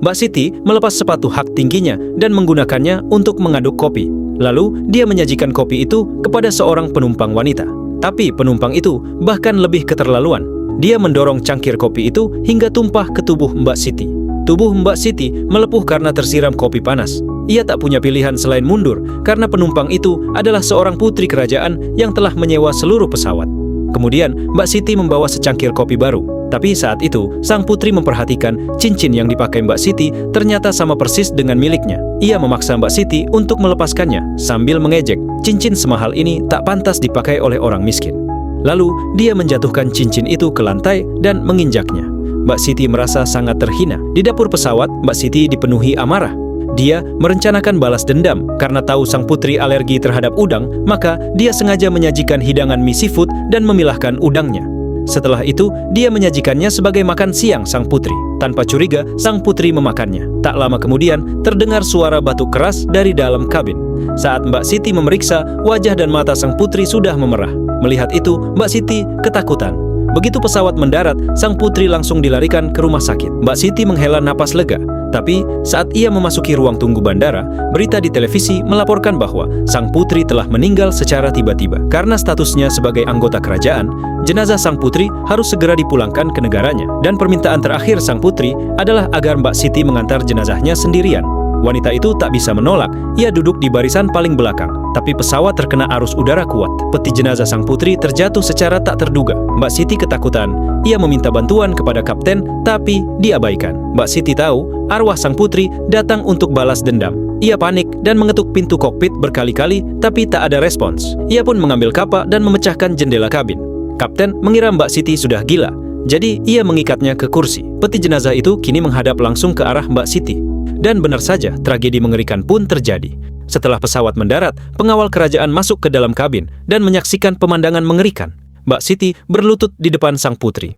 Mbak Siti melepas sepatu hak tingginya dan menggunakannya untuk mengaduk kopi. Lalu, dia menyajikan kopi itu kepada seorang penumpang wanita. Tapi penumpang itu bahkan lebih keterlaluan. Dia mendorong cangkir kopi itu hingga tumpah ke tubuh Mbak Siti. Tubuh Mbak Siti melepuh karena tersiram kopi panas. Ia tak punya pilihan selain mundur karena penumpang itu adalah seorang putri kerajaan yang telah menyewa seluruh pesawat. Kemudian, Mbak Siti membawa secangkir kopi baru. Tapi saat itu, sang putri memperhatikan cincin yang dipakai Mbak Siti ternyata sama persis dengan miliknya. Ia memaksa Mbak Siti untuk melepaskannya sambil mengejek, cincin semahal ini tak pantas dipakai oleh orang miskin. Lalu, dia menjatuhkan cincin itu ke lantai dan menginjaknya. Mbak Siti merasa sangat terhina. Di dapur pesawat, Mbak Siti dipenuhi amarah. Dia merencanakan balas dendam karena tahu sang putri alergi terhadap udang, maka dia sengaja menyajikan hidangan mie seafood dan memilahkan udangnya. Setelah itu, dia menyajikannya sebagai makan siang sang putri. Tanpa curiga, sang putri memakannya. Tak lama kemudian, terdengar suara batuk keras dari dalam kabin. Saat Mbak Siti memeriksa, wajah dan mata sang putri sudah memerah. Melihat itu, Mbak Siti ketakutan. Begitu pesawat mendarat, sang putri langsung dilarikan ke rumah sakit. Mbak Siti menghela napas lega. Tapi, saat ia memasuki ruang tunggu bandara, berita di televisi melaporkan bahwa sang putri telah meninggal secara tiba-tiba. Karena statusnya sebagai anggota kerajaan, jenazah sang putri harus segera dipulangkan ke negaranya. Dan permintaan terakhir sang putri adalah agar Mbak Siti mengantar jenazahnya sendirian. Wanita itu tak bisa menolak, ia duduk di barisan paling belakang. Tapi pesawat terkena arus udara kuat. Peti jenazah sang putri terjatuh secara tak terduga. Mbak Siti ketakutan. Ia meminta bantuan kepada kapten, tapi diabaikan. Mbak Siti tahu arwah sang putri datang untuk balas dendam. Ia panik dan mengetuk pintu kokpit berkali-kali, tapi tak ada respons. Ia pun mengambil kapak dan memecahkan jendela kabin. Kapten mengira Mbak Siti sudah gila, jadi ia mengikatnya ke kursi. Peti jenazah itu kini menghadap langsung ke arah Mbak Siti. Dan benar saja, tragedi mengerikan pun terjadi. Setelah pesawat mendarat, pengawal kerajaan masuk ke dalam kabin dan menyaksikan pemandangan mengerikan. Mbak Siti berlutut di depan sang putri.